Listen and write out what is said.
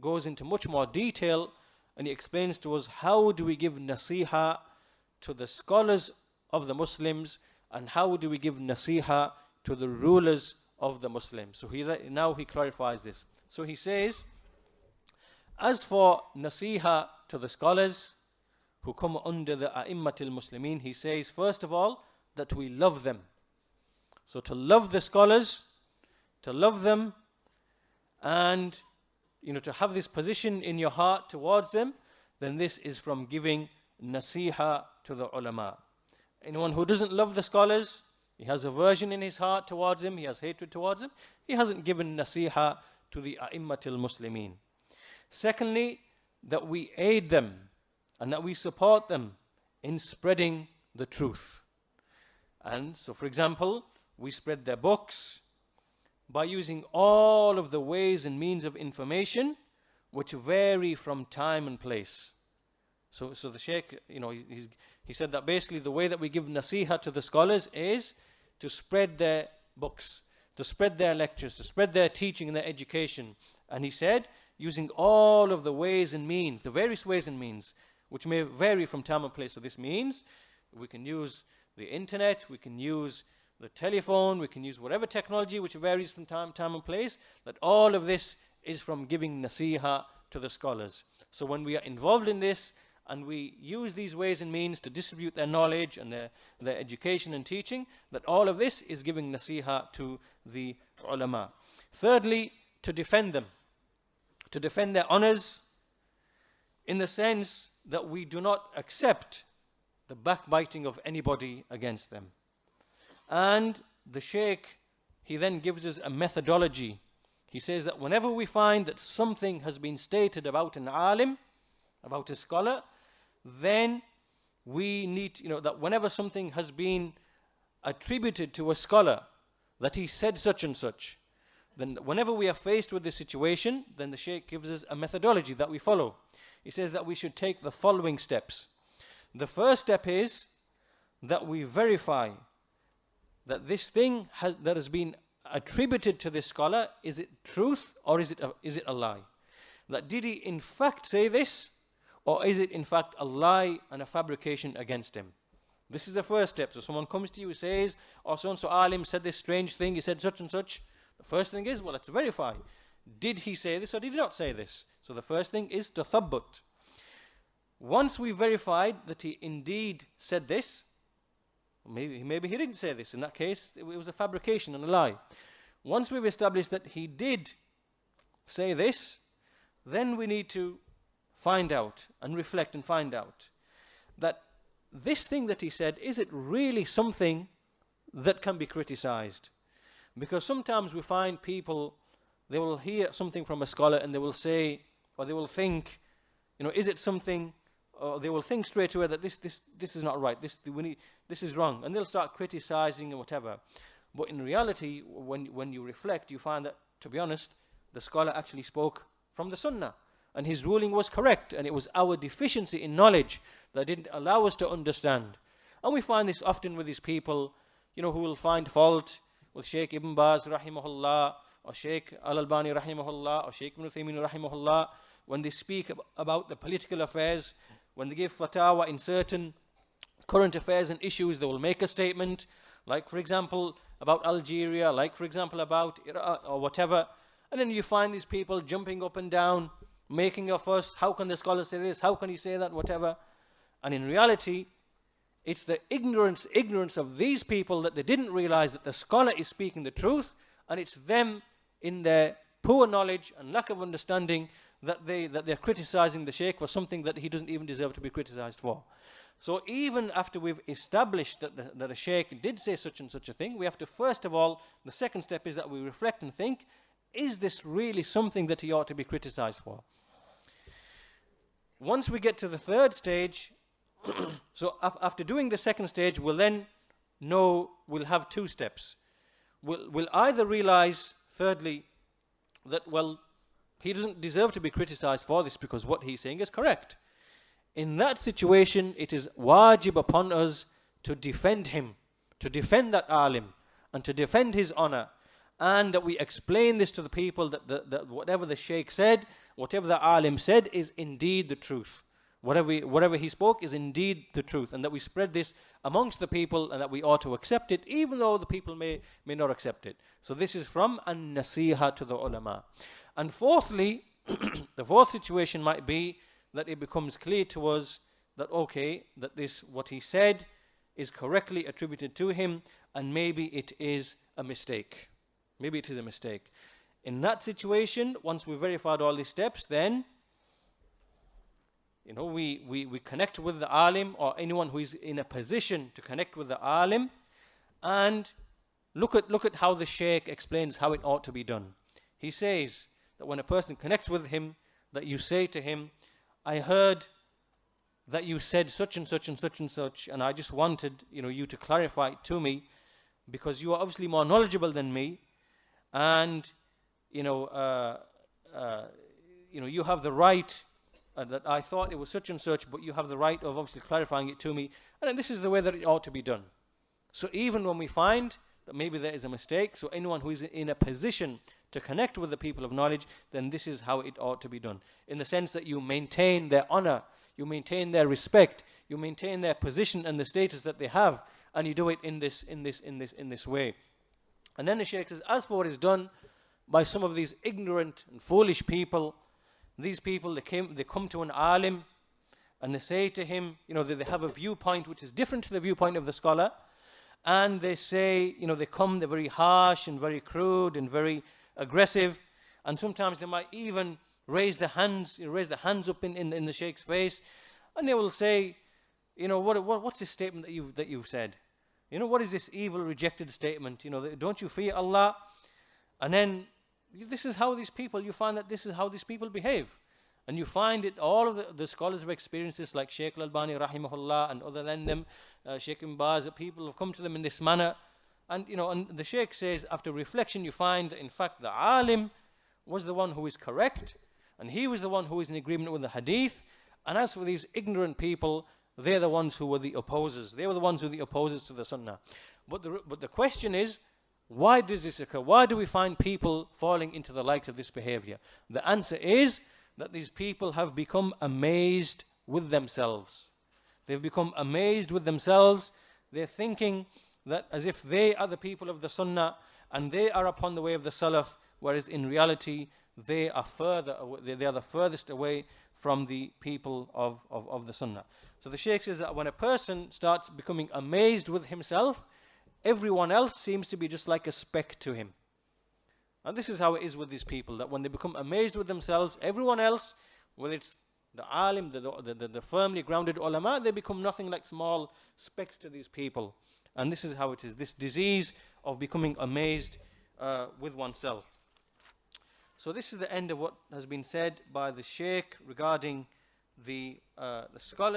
goes into much more detail, and he explains to us how do we give nasiha to the scholars of the Muslims, and how do we give nasiha to the rulers of the Muslims. So now he clarifies this. So he says, as for nasiha to the scholars who come under the a'immatul muslimin, he says, first of all, that we love them. So to love the scholars, to love them, and to have this position in your heart towards them, then this is from giving nasiha to the ulama. Anyone who doesn't love the scholars, he has aversion in his heart towards them, he has hatred towards them, he hasn't given nasiha to the a'immatul muslimin. Secondly, that we aid them and that we support them in spreading the truth. And so, for example, we spread their books by using all of the ways and means of information which vary from time and place. So the Shaykh, he said that basically the way that we give nasiha to the scholars is to spread their books, to spread their lectures, to spread their teaching and their education. And he said, using all of the ways and means, the various ways and means, which may vary from time and place. So this means we can use the internet, we can use the telephone, we can use whatever technology which varies from time and place, that all of this is from giving nasiha to the scholars. So when we are involved in this, and we use these ways and means to distribute their knowledge and their education and teaching, that all of this is giving nasiha to the ulama. Thirdly, to defend them, to defend their honors, in the sense that we do not accept the backbiting of anybody against them. And the Shaykh, he then gives us a methodology. He says that whenever we find that something has been stated about an alim, about a scholar, then we need, that whenever something has been attributed to a scholar, that he said such and such, then whenever we are faced with this situation, then the Shaykh gives us a methodology that we follow. He says that we should take the following steps. The first step is that we verify that this thing that has been attributed to this scholar, is it truth or is it a lie? That did he in fact say this, or is it in fact a lie and a fabrication against him? This is the first step. So someone comes to you and says, oh, so-and-so alim said this strange thing, he said such and such. The first thing is, well, let's verify. Did he say this or did he not say this? So the first thing is tathabbut. Once we verified that he indeed said this, maybe he didn't say this. In that case, it was a fabrication and a lie. Once we've established that he did say this, then we need to find out and reflect and find out that this thing that he said, is it really something that can be criticized? Because sometimes we find people, they will hear something from a scholar and they will say, or they will think, is it something, or they will think straight away that this is not right, this is wrong, and they'll start criticizing and whatever. But in reality, when you reflect, you find that, to be honest, the scholar actually spoke from the Sunnah, and his ruling was correct, and it was our deficiency in knowledge that didn't allow us to understand. And we find this often with these people, who will find fault with Shaykh Ibn Baz rahimahullah, or Shaykh Al-Albani rahimahullah, or Shaykh Ibn Uthaymeen rahimahullah, when they speak about the political affairs, when they give fatwa in certain current affairs and issues, they will make a statement, like for example about Algeria, like for example about Iraq or whatever, and then you find these people jumping up and down, making a fuss, how can the scholar say this, how can he say that, whatever. And in reality, it's the ignorance of these people that they didn't realize that the scholar is speaking the truth, and it's them in their poor knowledge and lack of understanding that they're criticizing the Shaykh for something that he doesn't even deserve to be criticized for. So even after we've established that a Shaykh did say such and such a thing, we have to first of all, the second step is that we reflect and think, is this really something that he ought to be criticized for? Once we get to the third stage, so after doing the second stage, we'll then know, we'll have two steps. We'll either realize, thirdly, that, well, he doesn't deserve to be criticized for this because what he's saying is correct. In that situation, it is wajib upon us to defend him, to defend that alim, and to defend his honor, and that we explain this to the people, that whatever the sheikh said, whatever the alim said is indeed the truth. Whatever he spoke is indeed the truth, and that we spread this amongst the people, and that we ought to accept it, even though the people may not accept it. So this is from an-nasiha to the ulama. And fourthly, the fourth situation might be that it becomes clear to us that, okay, that this, what he said, is correctly attributed to him, and maybe it is a mistake. Maybe it is a mistake. In that situation, once we verified all these steps, then we connect with the alim, or anyone who is in a position to connect with the alim, and look at how the sheikh explains how it ought to be done. He says that when a person connects with him, that you say to him, I heard that you said such and such and such and such, and I just wanted you to clarify it to me, because you are obviously more knowledgeable than me, and you have the right. That I thought it was such and such, but you have the right of obviously clarifying it to me, and this is the way that it ought to be done. So even when we find that maybe there is a mistake, so anyone who is in a position to connect with the people of knowledge, then this is how it ought to be done, in the sense that you maintain their honor, you maintain their respect, you maintain their position and the status that they have, and you do it in this way. And then the Shaykh says, as for what is done by some of these ignorant and foolish people, these people, they come to an alim and they say to him, they have a viewpoint which is different to the viewpoint of the scholar, and they say, they're very harsh and very crude and very aggressive, and sometimes they might even raise the hands up in the Shaykh's face, and they will say, what's this statement that you've said? What is this evil rejected statement? Don't you fear Allah? And then this is how these people, you find that this is how these people behave. And you find it, all of the scholars have experienced this, like Shaykh al-Albani rahimahullah, and other than them, Shaykh ibn Baz, people have come to them in this manner. And and the Shaykh says, after reflection, you find that in fact the alim was the one who is correct, and he was the one who is in agreement with the hadith. And as for these ignorant people, they're the ones who were the opposers. They were the ones who were the opposers to the sunnah. But the question is, why does this occur? Why do we find people falling into the likes of this behavior? The answer is that these people have become amazed with themselves. They've become amazed with themselves. They're thinking that as if they are the people of the sunnah and they are upon the way of the salaf, whereas in reality they are the furthest away from the people of the sunnah. So the Shaykh says that when a person starts becoming amazed with himself, everyone else seems to be just like a speck to him. And this is how it is with these people, that when they become amazed with themselves, everyone else, whether it's the alim, the firmly grounded ulama, they become nothing like small specks to these people. And this is how it is, this disease of becoming amazed with oneself. So this is the end of what has been said by the Shaykh regarding the scholars.